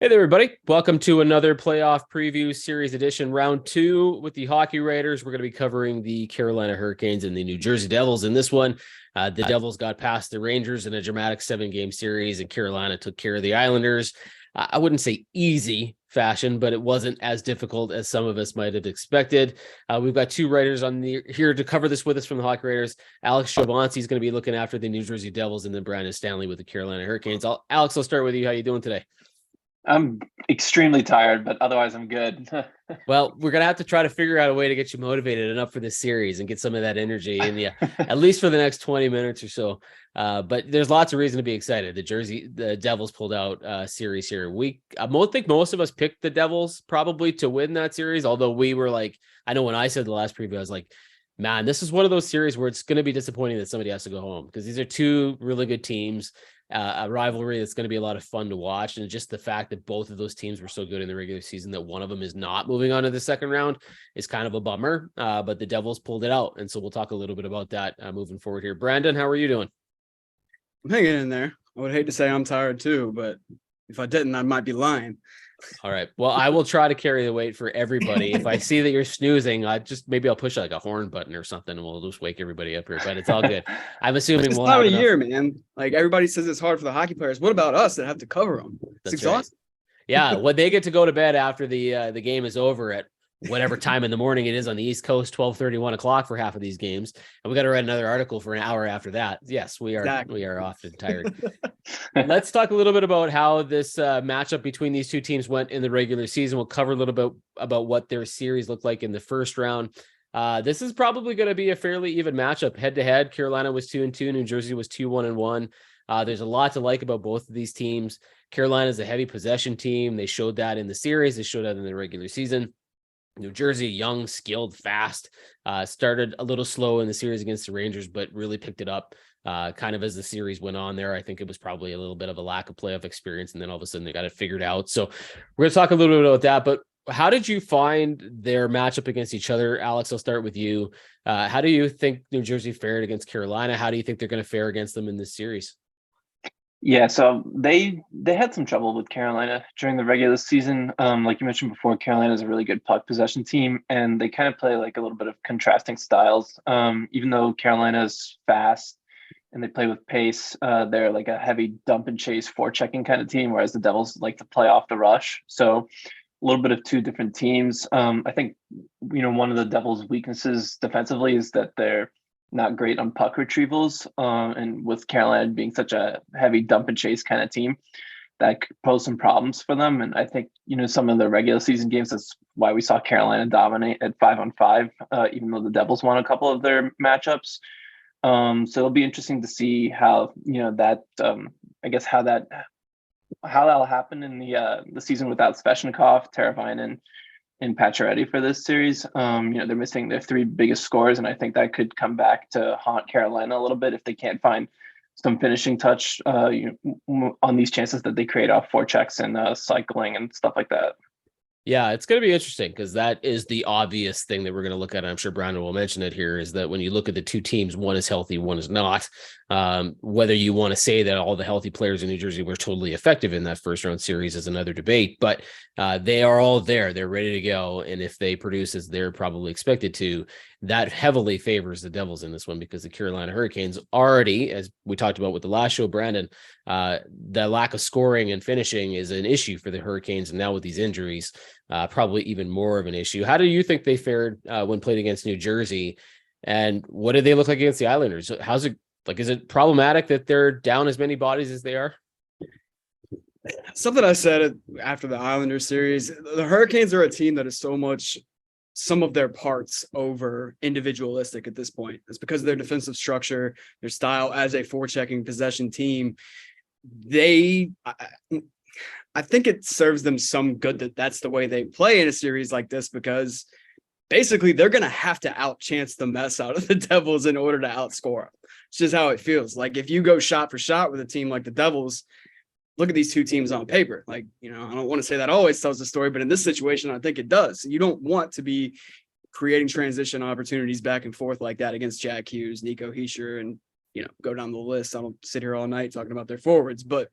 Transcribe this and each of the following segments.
Hey there, everybody. Welcome to another playoff preview series edition, round two with the Hockey Writers. We're going to be covering the Carolina Hurricanes and the New Jersey Devils. In this one, the Devils got past the Rangers in a dramatic 7-game series, and Carolina took care of the Islanders. I wouldn't say easy fashion, but it wasn't as difficult as some of us might have expected. We've got two writers here to cover this with us from the Hockey Writers. Alex Chauvancy is going to be looking after the New Jersey Devils, and then Brandon Stanley with the Carolina Hurricanes. Alex, I'll start with you. How you doing today? I'm extremely tired, but otherwise I'm good. Well, we're going to have to try to figure out a way to get you motivated and up for this series and get some of that energy in you, at least for the next 20 minutes or so. But there's lots of reason to be excited. The Devils pulled out a series here. I think most of us picked the Devils probably to win that series, although we were like, I know when I said the last preview, I was like, man, this is one of those series where it's going to be disappointing that somebody has to go home because these are two really good teams. A rivalry that's going to be a lot of fun to watch. And just the fact that both of those teams were so good in the regular season that one of them is not moving on to the second round is kind of a bummer. But the Devils pulled it out. And so we'll talk a little bit about that moving forward here. Brandon, how are you doing? I'm hanging in there. I would hate to say I'm tired too, but if I didn't, I might be lying. All right. Well, I will try to carry the weight for everybody. If I see that you're snoozing, maybe I'll push like a horn button or something, and we'll just wake everybody up here. But it's all good. I'm assuming it's we'll time have of enough. year, man. Like everybody says, it's hard for the hockey players. What about us that have to cover them? It's exhausting. Right. Yeah, when they get to go to bed after the game is over at whatever time in the morning it is on the East Coast, 12:30, 1 o'clock for half of these games, and we got to write another article for an hour after that. Yes, we are. Exactly. We are often tired. Let's talk a little bit about how this matchup between these two teams went in the regular season. We'll cover a little bit about what their series looked like in the first round. This is probably going to be a fairly even matchup head to head. Carolina was 2-2. New Jersey was 2-1-1. There's a lot to like about both of these teams. Carolina is a heavy possession team. They showed that in the series. They showed that in the regular season. New Jersey, young, skilled, fast, started a little slow in the series against the Rangers, but really picked it up kind of as the series went on there. I think it was probably a little bit of a lack of playoff experience, and then all of a sudden they got it figured out. So we're going to talk a little bit about that, but how did you find their matchup against each other? Alex, I'll start with you. How do you think New Jersey fared against Carolina? How do you think they're going to fare against them in this series? Yeah, so they had some trouble with Carolina during the regular season. Like you mentioned before, Carolina is a really good puck possession team, and they kind of play like a little bit of contrasting styles. Even though Carolina is fast and they play with pace, they're like a heavy dump and chase forechecking kind of team, whereas the Devils like to play off the rush. So a little bit of two different teams. I think, one of the Devils' weaknesses defensively is that they're not great on puck retrievals. And with Carolina being such a heavy dump and chase kind of team, that could pose some problems for them. And I think, some of the regular season games, that's why we saw Carolina dominate at 5-on-5, even though the Devils won a couple of their matchups. So it'll be interesting to see how, how that'll happen in the season without Svechnikov, Teravainen, and Pacioretty for this series. They're missing their three biggest scorers, and I think that could come back to haunt Carolina a little bit if they can't find some finishing touch on these chances that they create off forechecks and cycling and stuff like that. Yeah, it's going to be interesting because that is the obvious thing that we're going to look at. I'm sure Brandon will mention it here, is that when you look at the two teams, one is healthy, one is not. Whether you want to say that all the healthy players in New Jersey were totally effective in that first round series is another debate, but they are all there. They're ready to go. And if they produce as they're probably expected to, that heavily favors the Devils in this one, because the Carolina Hurricanes already, as we talked about with the last show, Brandon, the lack of scoring and finishing is an issue for the Hurricanes. And now with these injuries, probably even more of an issue. How do you think they fared when played against New Jersey? And what did they look like against the Islanders? How's it like? Is it problematic that they're down as many bodies as they are? Something I said after the Islanders series, the Hurricanes are a team that is so much some of their parts over individualistic at this point. It's because of their defensive structure, their style as a forechecking possession team. I think it serves them some good that that's the way they play in a series like this, because basically they're going to have to outchance the mess out of the Devils in order to outscore them. It's just how it feels. Like if you go shot for shot with a team like the Devils, look at these two teams on paper. Like, I don't want to say that always tells the story, but in this situation, I think it does. You don't want to be creating transition opportunities back and forth like that against Jack Hughes, Nico Hischier, and, go down the list. I don't sit here all night talking about their forwards, but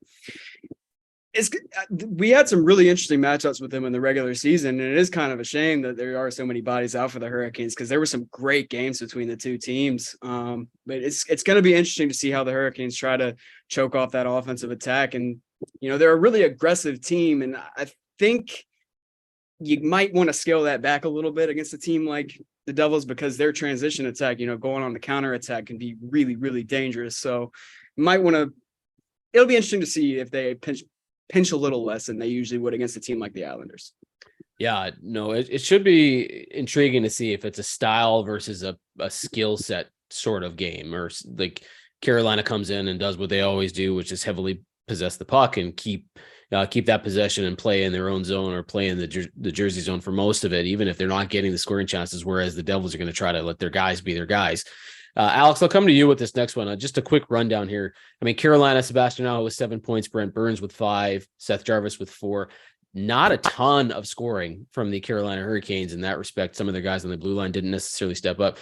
We had some really interesting matchups with them in the regular season, and it is kind of a shame that there are so many bodies out for the Hurricanes because there were some great games between the two teams. But it's going to be interesting to see how the Hurricanes try to choke off that offensive attack. And they're a really aggressive team, and I think you might want to scale that back a little bit against a team like the Devils because their transition attack, going on the counter attack can be really, really dangerous. So you might want to. It'll be interesting to see if they pinch a little less than they usually would against a team like the Islanders. Yeah, no, it should be intriguing to see if it's a style versus a skill set sort of game, or like Carolina comes in and does what they always do, which is heavily possess the puck and keep that possession and play in their own zone or play in the Jersey zone for most of it, even if they're not getting the scoring chances, whereas the Devils are going to try to let their guys be their guys. Alex, I'll come to you with this next one. Just a quick rundown here. I mean, Carolina, Sebastian Aho with 7 points, Brent Burns with 5, Seth Jarvis with 4. Not a ton of scoring from the Carolina Hurricanes in that respect. Some of their guys on the blue line didn't necessarily step up.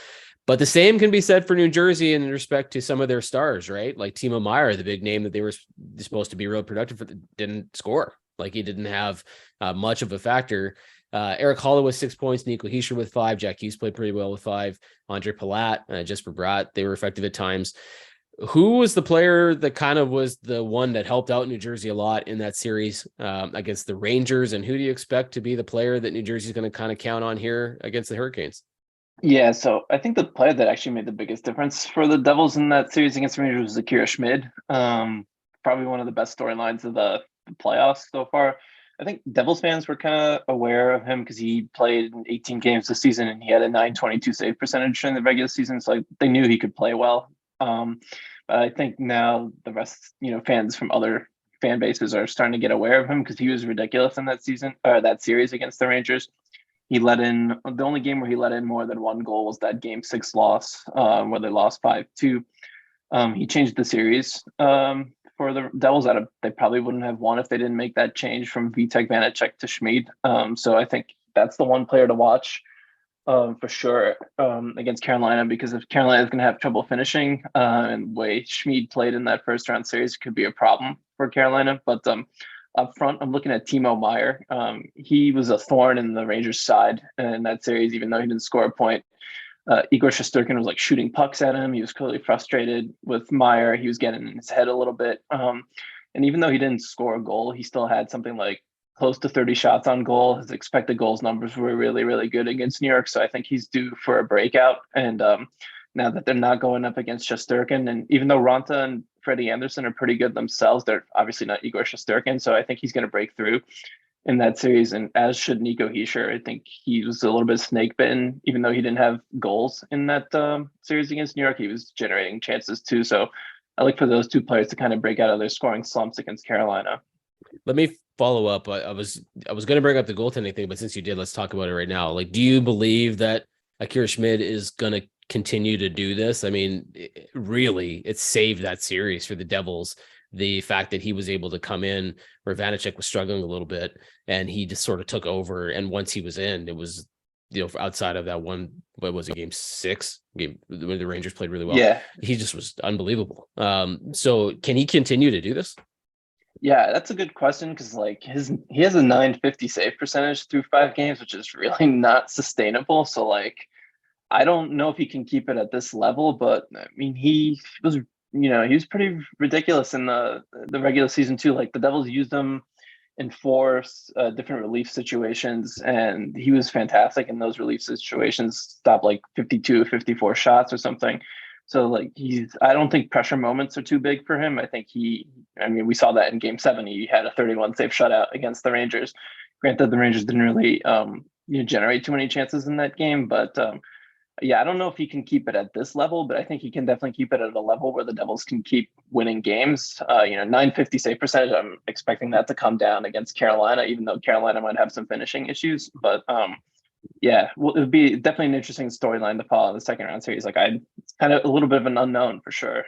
But the same can be said for New Jersey in respect to some of their stars, right? Like Timo Meier, the big name that they were supposed to be real productive for, didn't score. Like he didn't have much of a factor. Eric Holla with 6 points, Nico Hischier with 5, Jack Hughes played pretty well with 5, Andre Palat, Jesper Bratt, they were effective at times. Who was the player that kind of was the one that helped out New Jersey a lot in that series against the Rangers? And who do you expect to be the player that New Jersey is going to kind of count on here against the Hurricanes? Yeah, so I think the player that actually made the biggest difference for the Devils in that series against the Rangers was Akira Schmid. Probably one of the best storylines of the playoffs so far. I think Devils fans were kind of aware of him because he played in 18 games this season and he had a .922 save percentage in the regular season. So they knew he could play well. But I think now the rest, fans from other fan bases are starting to get aware of him because he was ridiculous in that season or that series against the Rangers. He let in the only game where he let in more than one goal was that Game 6 loss where they lost 5-2. He changed the series for the Devils. They probably wouldn't have won if they didn't make that change from Vitek Vanacek to Schmid. So I think that's the one player to watch for sure against Carolina, because if Carolina is going to have trouble finishing and the way Schmid played in that first round series could be a problem for Carolina. But up front, I'm looking at Timo Meier. He was a thorn in the Rangers' side in that series, even though he didn't score a point. Igor Shesterkin was like shooting pucks at him. He was clearly frustrated with Meier. He was getting in his head a little bit. And even though he didn't score a goal, he still had something like close to 30 shots on goal. His expected goals numbers were really, really good against New York. So I think he's due for a breakout. And now that they're not going up against Shesterkin, and even though Ronta and Freddie Andersen are pretty good themselves, they're obviously not Igor Shesterkin. So I think he's going to break through in that series, and as should Nico Hischier. I think he was a little bit snake bitten, even though he didn't have goals in that series against New York. He was generating chances too. So I look for those two players to kind of break out of their scoring slumps against Carolina. Let me follow up. I was going to bring up the goaltending thing, but since you did, let's talk about it right now. Like, do you believe that Akira Schmid is going to continue to do this? I mean, really, it saved that series for the Devils. The fact that he was able to come in where Vanacek was struggling a little bit and he just sort of took over. And once he was in, it was, outside of that one, what was it, Game 6 game when the Rangers played really well. Yeah. He just was unbelievable. So can he continue to do this? Yeah, that's a good question, because he has a .950 save percentage through 5 games, which is really not sustainable. So I don't know if he can keep it at this level, but I mean, he was pretty ridiculous in the regular season too. Like, the Devils used him in 4 different relief situations, and he was fantastic in those relief situations. Stopped 52, 54 shots or something. So I don't think pressure moments are too big for him. I think we saw that in Game 7. He had a 31 save shutout against the Rangers. Granted, the Rangers didn't really generate too many chances in that game, but I don't know if he can keep it at this level, but I think he can definitely keep it at a level where the Devils can keep winning games. .950 save percentage, I'm expecting that to come down against Carolina, even though Carolina might have some finishing issues. But it would be definitely an interesting storyline to follow in the second round series. It's kind of a little bit of an unknown for sure.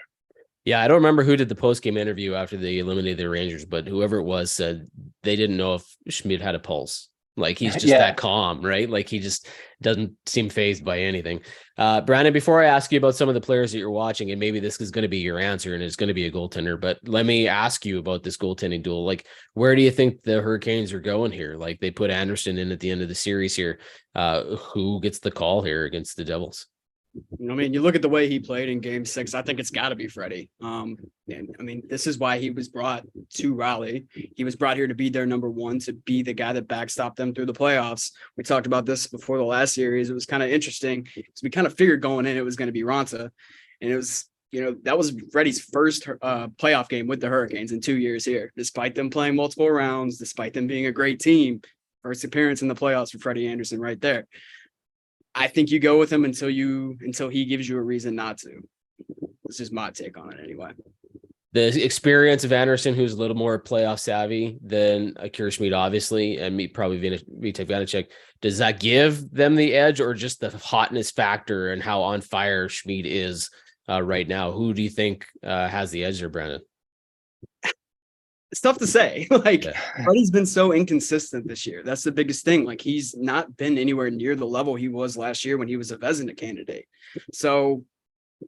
Yeah, I don't remember who did the post-game interview after they eliminated the Rangers, but whoever it was said they didn't know if Schmid had a pulse. Like he's just that calm, right? Like he just doesn't seem fazed by anything. Brandon, before I ask you about some of the players that you're watching, and maybe this is going to be your answer and it's going to be a goaltender, but let me ask you about this goaltending duel. Like, where do you think the Hurricanes are going here? Like they put Andersen in at the end of the series here. Who gets the call here against the Devils? I mean, you look at the way he played in Game 6. I think it's got to be Freddie. And I mean, this is why he was brought to Raleigh. He was brought here to be their number one, to be the guy that backstopped them through the playoffs. We talked about this before the last series. It was kind of interesting because we kind of figured going in it was going to be Raanta, and it was, that was Freddie's first playoff game with the Hurricanes in 2 years here, despite them playing multiple rounds, despite them being a great team. First appearance in the playoffs for Freddie Andersen right there. I think you go with him until he gives you a reason not to. This is my take on it anyway. The experience of Andersen, who's a little more playoff savvy than Akira Schmid, obviously, and probably Vitek Vanacek, does that give them the edge, or just the hotness factor and how on fire Schmid is right now? Who do you think has the edge there, Brandon? It's tough to say. Freddie's been so inconsistent this year. That's the biggest thing. Like, he's not been anywhere near the level he was last year when he was a Vezina candidate. So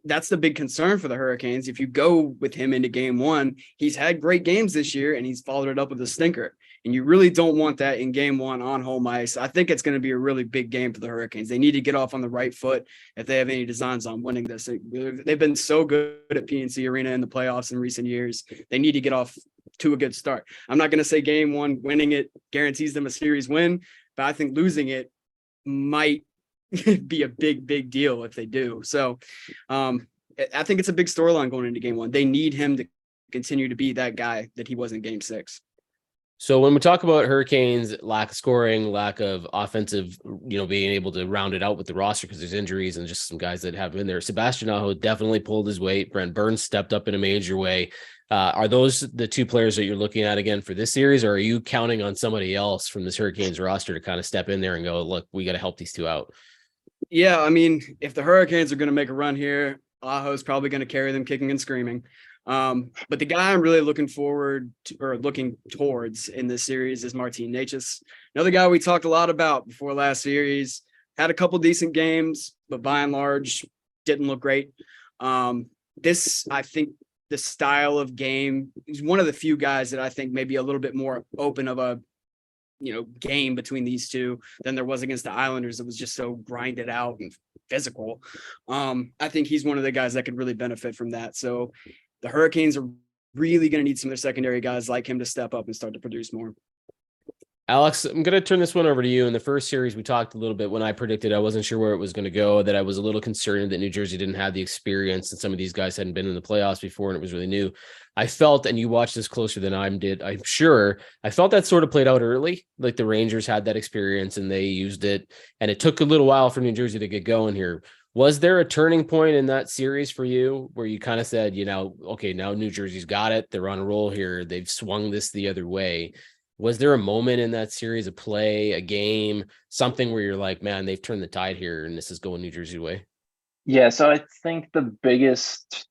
that's the big concern for the Hurricanes. If you go with him into Game 1, he's had great games this year and he's followed it up with a stinker. And you really don't want that in Game 1 on home ice. I think it's going to be a really big game for the Hurricanes. They need to get off on the right foot if they have any designs on winning this. They've been so good at PNC Arena in the playoffs in recent years. They need to get off to a good start. I'm not going to say Game 1 winning it guarantees them a series win, but I think losing it might be a big deal if they do. So I think it's a big storyline going into Game 1. They need him to continue to be that guy that he was in Game 6. So when we talk about Hurricanes, lack of scoring, lack of offensive, being able to round it out with the roster because there's injuries and just some guys that have been there. Sebastian Aho definitely pulled his weight. Brent Burns stepped up in a major way. Are those the two players that you're looking at again for this series, or are you counting on somebody else from this Hurricanes roster to kind of step in there and go, look, we got to help these two out? Yeah, I mean, if the Hurricanes are going to make a run here, Aho's probably going to carry them kicking and screaming. But the guy I'm really looking towards in this series is Martin Necas. Another guy we talked a lot about before last series, had a couple decent games, but by and large didn't look great. I think the style of game, he's one of the few guys that I think maybe a little bit more open of a game between these two than there was against the Islanders. It was just so grinded out and physical. I think he's one of the guys that could really benefit from that. So the Hurricanes are really going to need some of their secondary guys like him to step up and start to produce more. Alex, I'm going to turn this one over to you. In the first series, we talked a little bit when I predicted I wasn't sure where it was going to go, that I was a little concerned that New Jersey didn't have the experience and some of these guys hadn't been in the playoffs before and it was really new. I felt, and you watched this closer than I did, I'm sure, I felt that sort of played out early. Like the Rangers had that experience and they used it, and it took a little while for New Jersey to get going here. Was there a turning point in that series for you where you kind of said, okay, now New Jersey's got it. They're on a roll here. They've swung this the other way. Was there a moment in that series, a play, a game, something where you're like, man, they've turned the tide here and this is going New Jersey way? Yeah, so I think the biggest,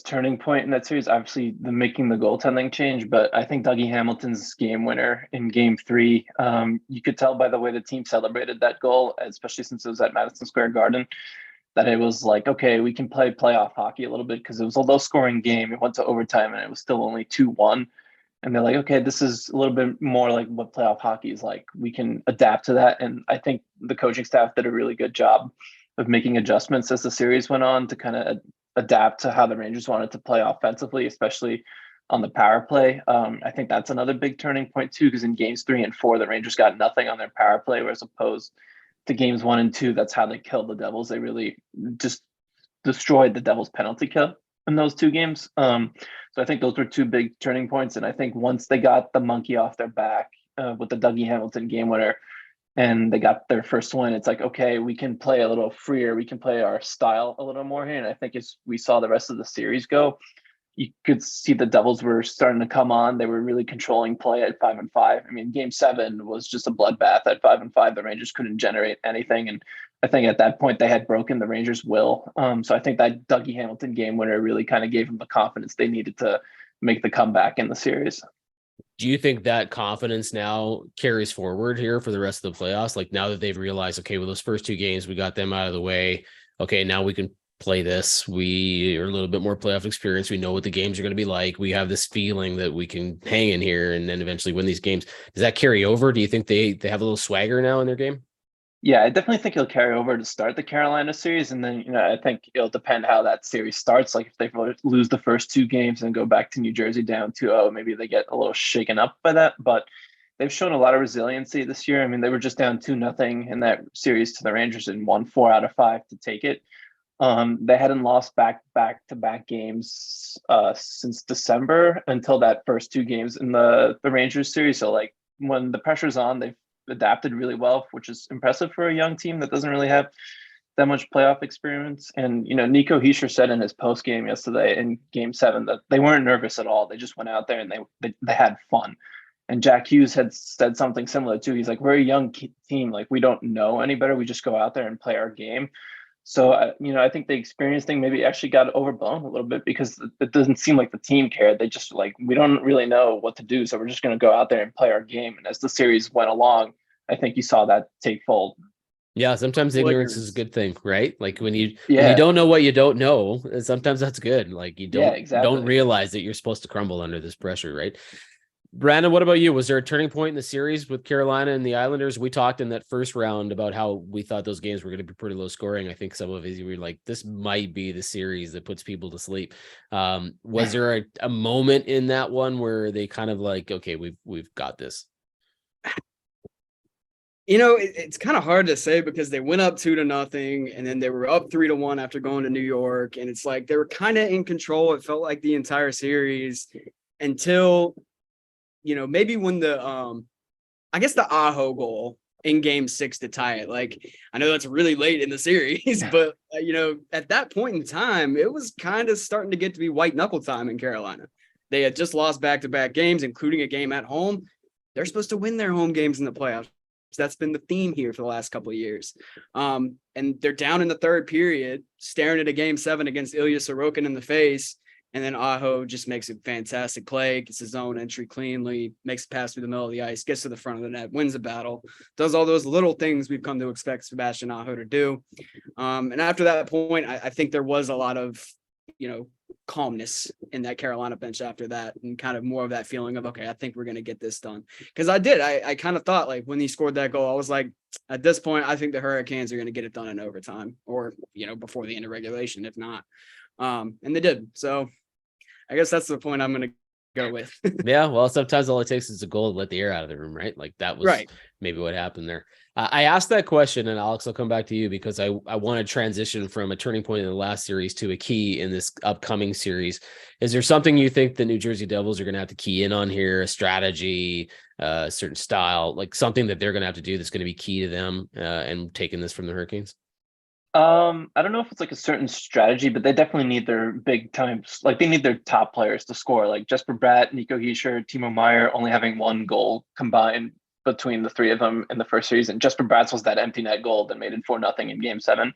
turning point in that series, obviously making the goaltending change, but I think Dougie Hamilton's game winner in Game 3, you could tell by the way the team celebrated that goal, especially since it was at Madison Square Garden, that it was like, okay, we can play playoff hockey a little bit, because it was a low-scoring game. It went to overtime, and it was still only 2-1. And they're like, okay, this is a little bit more like what playoff hockey is like. We can adapt to that. And I think the coaching staff did a really good job of making adjustments as the series went on to kind of adapt to how the Rangers wanted to play offensively, especially on the power play. I think that's another big turning point too, because in Games 3 and 4, the Rangers got nothing on their power play, whereas opposed to Games 1 and 2, that's how they killed the Devils. They really just destroyed the Devils' penalty kill in those two games. So I think those were two big turning points. And I think once they got the monkey off their back with the Dougie Hamilton game winner and they got their first win, it's like, okay, we can play a little freer. We can play our style a little more here. And I think as we saw the rest of the series go, you could see the Devils were starting to come on. They were really controlling play at 5-5. I mean, Game 7 was just a bloodbath at 5-5. The Rangers couldn't generate anything. And I think at that point they had broken the Rangers' will. So I think that Dougie Hamilton game winner really kind of gave them the confidence they needed to make the comeback in the series. Do you think that confidence now carries forward here for the rest of the playoffs? Like now that they've realized, okay, well, those first 2 games, we got them out of the way. Okay, now we can play this. We are a little bit more playoff experience. We know what the games are going to be like. We have this feeling that we can hang in here and then eventually win these games. Does that carry over? Do you think they have a little swagger now in their game? Yeah, I definitely think he'll carry over to start the Carolina series, and then I think it'll depend how that series starts. Like if they lose the first 2 games and go back to New Jersey down 2-0, maybe they get a little shaken up by that. But they've shown a lot of resiliency this year. I mean, they were just down 2-0 in that series to the Rangers and won 4 out of 5 to take it. They hadn't lost back-to-back games since December until that first 2 games in the Rangers series. So like when the pressure's on, they've adapted really well, which is impressive for a young team that doesn't really have that much playoff experience. And Nico Hischier said in his post game yesterday in Game 7 that they weren't nervous at all. They just went out there and they had fun. And Jack Hughes had said something similar too. He's like, we're a young team, like we don't know any better. We just go out there and play our game. So I think the experience thing maybe actually got overblown a little bit because it doesn't seem like the team cared. They just like, we don't really know what to do, so we're just going to go out there and play our game. And as the series went along, I think you saw that take fold. Yeah, sometimes ignorance is a good thing, right? Like when you don't know what you don't know, sometimes that's good. Like you don't realize that you're supposed to crumble under this pressure, right? Brandon, what about you? Was there a turning point in the series with Carolina and the Islanders? We talked in that first round about how we thought those games were going to be pretty low scoring. I think some of it, we were like, this might be the series that puts people to sleep. Was there a moment in that one where they kind of like, okay, we've got this? It's kind of hard to say because they went up 2-0 and then they were up 3-1 after going to New York. And it's like they were kind of in control. It felt like the entire series until, maybe when the Aho goal in Game 6 to tie it. Like, I know that's really late in the series, but, at that point in time, it was kind of starting to get to be white knuckle time in Carolina. They had just lost back-to-back games, including a game at home. They're supposed to win their home games in the playoffs. That's been the theme here for the last couple of years. And they're down in the third period, staring at a Game 7 against Ilya Sorokin in the face. And then Aho just makes a fantastic play, gets his own entry cleanly, makes a pass through the middle of the ice, gets to the front of the net, wins the battle, does all those little things we've come to expect Sebastian Aho to do. And after that point, I think there was a lot of, calmness in that Carolina bench after that, and kind of more of that feeling of, okay, I think we're going to get this done. Because I kind of thought, like, when he scored that goal, I was like, at this point, I think the Hurricanes are going to get it done in overtime or, before the end of regulation, if not. And they did. So I guess that's the point I'm going to go with. Yeah, well, sometimes all it takes is a goal to let the air out of the room, right? Like that was right. Maybe what happened there. I asked that question, and Alex, I'll come back to you because I want to transition from a turning point in the last series to a key in this upcoming series. Is there something you think the New Jersey Devils are going to have to key in on here, a strategy, a certain style, like something that they're going to have to do that's going to be key to them and taking this from the Hurricanes? I don't know if it's like a certain strategy, but they definitely need their big times. Like they need their top players to score. Like Jesper Bratt, Nico Hischier, Timo Meier only having 1 goal combined between the 3 of them in the first series. And Jesper Bratt's was that empty net goal that made it 4-0 in Game 7.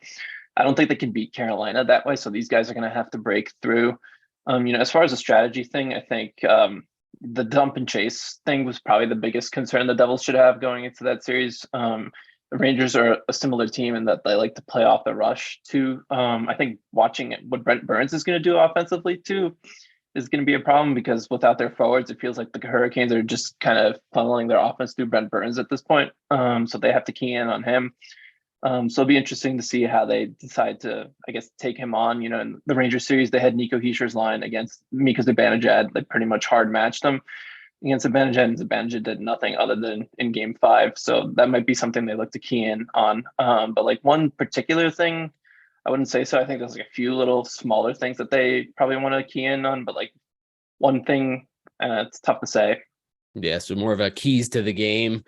I don't think they can beat Carolina that way. So these guys are going to have to break through. As far as a strategy thing, I think the dump and chase thing was probably the biggest concern the Devils should have going into that series. The Rangers are a similar team in that they like to play off the rush too. I think watching what Brent Burns is going to do offensively too is going to be a problem because without their forwards, it feels like the Hurricanes are just kind of funneling their offense through Brent Burns at this point. So they have to key in on him. So it'll be interesting to see how they decide to, I guess, take him on. In the Rangers series, they had Nico Hischier's line against Mika Zibanejad. They pretty much hard matched him against Zibanejad, and Zibanejad did nothing other than in Game 5. So that might be something they look to key in on. But like one particular thing, I wouldn't say so. I think there's like a few little smaller things that they probably want to key in on, but like one thing, it's tough to say. Yeah, so more of a keys to the game,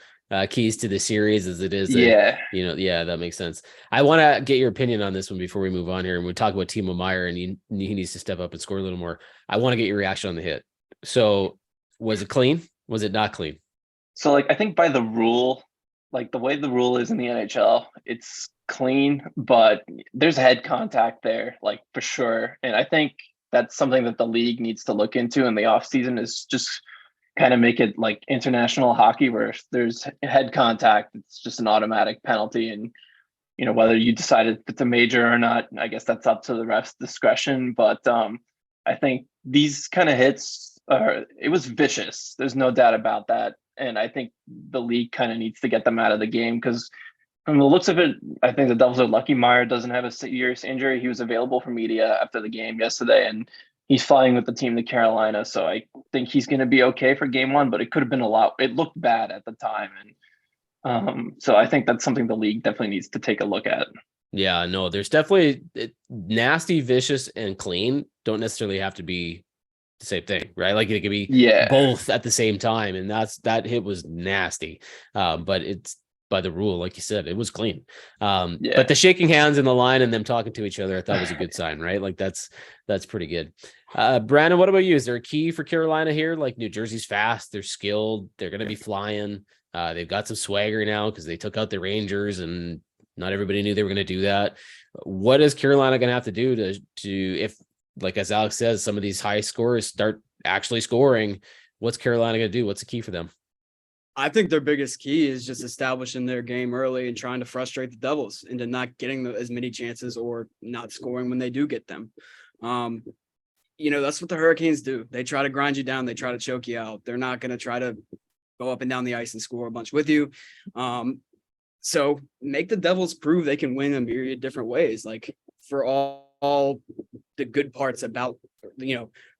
keys to the series as it is. Yeah, that makes sense. I want to get your opinion on this one before we move on here, and we talk about Timo Meier, and he needs to step up and score a little more. I want to get your reaction on the hit. So, was it clean? Was it not clean? So, like, I think by the rule, like the way the rule is in the NHL, it's clean, but there's head contact there, like for sure. And I think that's something that the league needs to look into in the offseason is just kind of make it like international hockey where if there's head contact, it's just an automatic penalty. And, whether you decide if it's a major or not, I guess that's up to the ref's discretion. But I think these kind of hits, it was vicious. There's no doubt about that. And I think the league kind of needs to get them out of the game because from the looks of it, I think the Devils are lucky Meyer doesn't have a serious injury. He was available for media after the game yesterday, and he's flying with the team to Carolina. So I think he's going to be okay for game one, but it could have been a lot. It looked bad at the time. And so I think that's something the league definitely needs to take a look at. Yeah, no, there's definitely nasty, vicious, and clean don't necessarily have to be the same thing, right? Like it could be both at the same time. And that hit was nasty. But it's by the rule, like you said, it was clean. But the shaking hands in the line and them talking to each other, I thought was a good sign, right? Like that's pretty good. Brandon, what about you? Is there a key for Carolina here? Like New Jersey's fast, they're skilled, they're going to be flying. They've got some swagger now because they took out the Rangers and not everybody knew they were going to do that. What is Carolina going to have to do to, if, like, as Alex says, some of these high scorers start actually scoring, what's Carolina going to do? What's the key for them? I think their biggest key is just establishing their game early and trying to frustrate the Devils into not getting as many chances or not scoring when they do get them. That's what the Hurricanes do. They try to grind you down. They try to choke you out. They're not going to try to go up and down the ice and score a bunch with you. So make the Devils prove they can win a myriad different ways. Like for all the good parts about,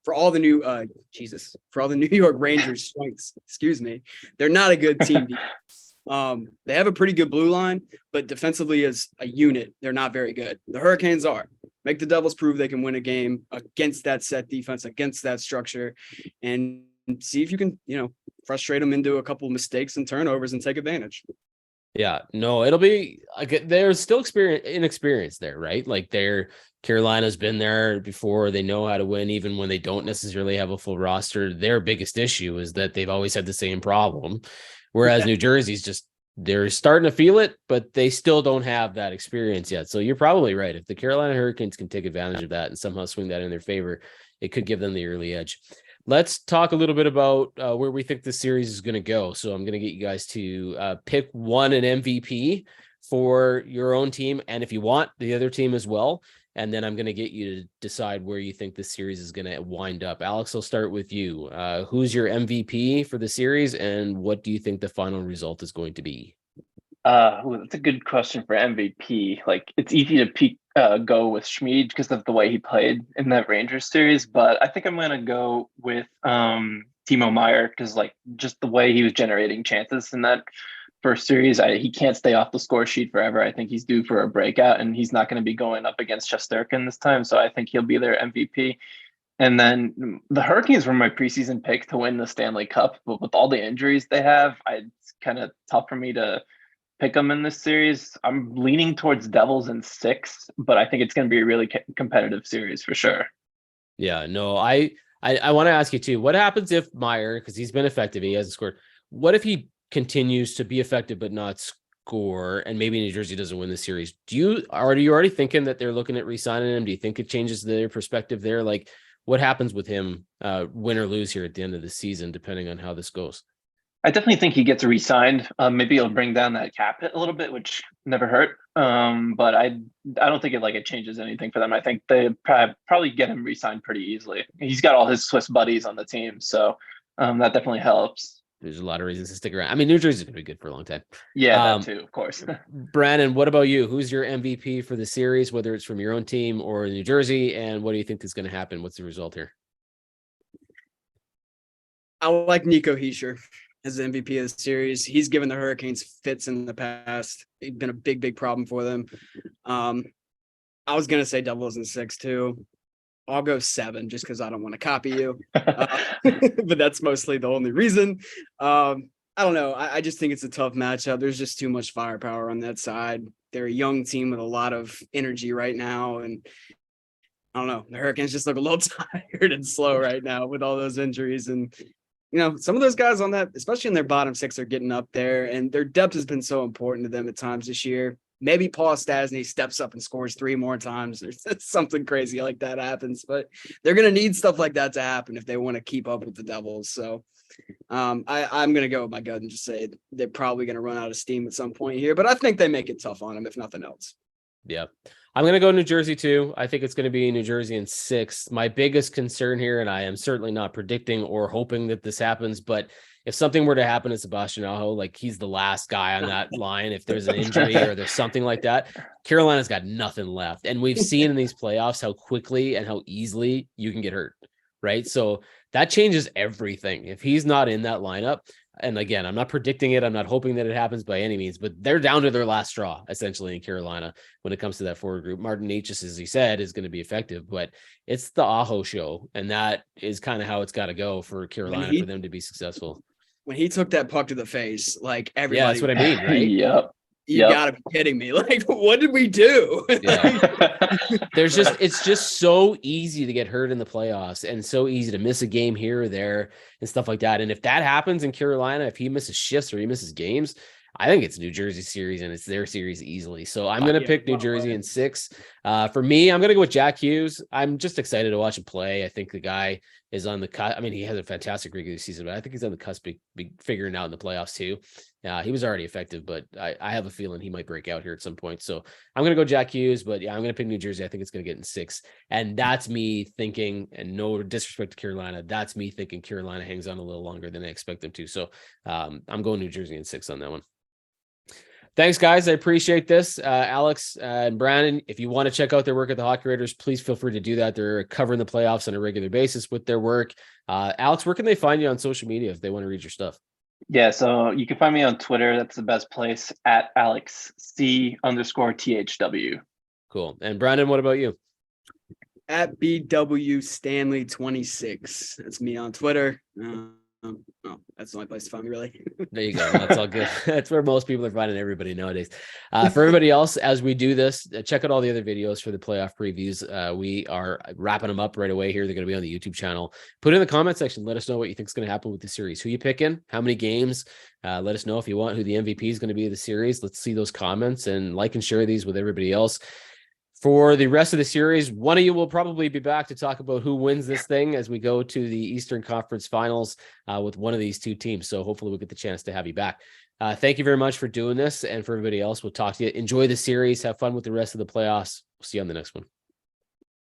for all the New York Rangers strengths, they're not a good team. They have a pretty good blue line, but defensively as a unit, they're not very good. The Hurricanes are. Make the Devils prove they can win a game against that set defense, against that structure, and see if you can, frustrate them into a couple of mistakes and turnovers and take advantage. Yeah, no, it'll be like there's still inexperience there, right? Like Carolina's been there before. They know how to win, even when they don't necessarily have a full roster. Their biggest issue is that they've always had the same problem. Whereas New Jersey's they're starting to feel it, but they still don't have that experience yet. So you're probably right. If the Carolina Hurricanes can take advantage of that and somehow swing that in their favor, it could give them the early edge. Let's talk a little bit about where we think this series is going to go. So I'm going to get you guys to pick an MVP for your own team, and if you want, the other team as well. And then I'm going to get you to decide where you think this series is going to wind up. Alex, I'll start with you. Who's your MVP for the series, and what do you think the final result is going to be? That's a good question for MVP. Like, it's easy to go with Schmid because of the way he played in that Rangers series, but I think I'm going to go with Timo Meier because, like, just the way he was generating chances in that first series, he can't stay off the score sheet forever. I think he's due for a breakout, and he's not going to be going up against Shesterkin this time, so I think he'll be their MVP. And then the Hurricanes were my preseason pick to win the Stanley Cup, but with all the injuries they have, it's kind of tough for me to pick them in this series. I'm leaning towards Devils in 6, but I think it's going to be a really competitive series for sure. Yeah, no, I want to ask you too, what happens if Meier, because he's been effective, he hasn't scored, what if he continues to be effective but not score, and maybe New Jersey doesn't win the series? Are you already thinking that they're looking at re-signing him? Do you think it changes their perspective there? Like, what happens with him, win or lose here at the end of the season, depending on how this goes? I definitely think he gets re-signed. Maybe he'll bring down that cap hit a little bit, which never hurt. But I don't think it changes anything for them. I think they probably get him re-signed pretty easily. He's got all his Swiss buddies on the team, so that definitely helps. There's a lot of reasons to stick around. I mean, New Jersey's going to be good for a long time. Yeah, that too, of course. Brandon, what about you? Who's your MVP for the series, whether it's from your own team or New Jersey, and what do you think is going to happen? What's the result here? I like Nico Hischier as the MVP of the series. He's given the Hurricanes fits in the past. He's been a big, big problem for them. I was going to say Devils in 6 too. I'll go 7 just because I don't want to copy you. But that's mostly the only reason. I don't know. I just think it's a tough matchup. There's just too much firepower on that side. They're a young team with a lot of energy right now. And I don't know. The Hurricanes just look a little tired and slow right now with all those injuries. And, some of those guys on that, especially in their bottom 6, are getting up there. And their depth has been so important to them at times this year. Maybe Paul Stastny steps up and scores 3 more times, or something crazy like that happens. But they're going to need stuff like that to happen if they want to keep up with the Devils. So I'm going to go with my gut and just say they're probably going to run out of steam at some point here, but I think they make it tough on them, if nothing else. Yeah. I'm going to go New Jersey too. I think it's going to be New Jersey in 6. My biggest concern here, and I am certainly not predicting or hoping that this happens, but if something were to happen to Sebastian Aho, like he's the last guy on that line, if there's an injury or there's something like that, Carolina's got nothing left. And we've seen in these playoffs how quickly and how easily you can get hurt, right? So that changes everything. If he's not in that lineup, and again, I'm not predicting it, I'm not hoping that it happens by any means, but they're down to their last straw, essentially, in Carolina when it comes to that forward group. Martin Necas, as he said, is going to be effective, but it's the Aho show, and that is kind of how it's got to go for Carolina for them to be successful. When he took that puck to the face, like everybody. Yeah, that's what I mean, right? Yep. You gotta be kidding me. Like, what did we do? Yeah. It's just so easy to get hurt in the playoffs and so easy to miss a game here or there and stuff like that. And if that happens in Carolina, if he misses shifts or he misses games, I think it's New Jersey series and it's their series easily. So I'm going to pick New Jersey in 6. For me, I'm going to go with Jack Hughes. I'm just excited to watch him play. I think the guy is on the cut. I mean, he has a fantastic regular season, but I think he's on the cusp of figuring out in the playoffs too. He was already effective, but I have a feeling he might break out here at some point. So I'm going to go Jack Hughes, but yeah, I'm going to pick New Jersey. I think it's going to get in 6. And that's me thinking, and no disrespect to Carolina, that's me thinking Carolina hangs on a little longer than I expect them to. So I'm going New Jersey in 6 on that one. Thanks, guys. I appreciate this. Alex and Brandon, if you want to check out their work at the Hockey Writers, please feel free to do that. They're covering the playoffs on a regular basis with their work. Alex, where can they find you on social media if they want to read your stuff? Yeah, so you can find me on Twitter. That's the best place, at AlexC_THW. Cool. And Brandon, what about you? At BW Stanley 26. That's me on Twitter. That's the only place to find me, really. There you go. That's all good. That's where most people are finding everybody nowadays. For everybody else, as we do this, check out all the other videos for the playoff previews. We are wrapping them up right away here. They're going to be on the YouTube channel. Put it in the comment section. Let us know what you think is going to happen with the series. Who you picking? How many games? Let us know if you want who the MVP is going to be of the series. Let's see those comments and like and share these with everybody else. For the rest of the series, one of you will probably be back to talk about who wins this thing as we go to the Eastern Conference Finals with one of these two teams. So hopefully we'll get the chance to have you back. Thank you very much for doing this. And for everybody else, we'll talk to you. Enjoy the series. Have fun with the rest of the playoffs. We'll see you on the next one.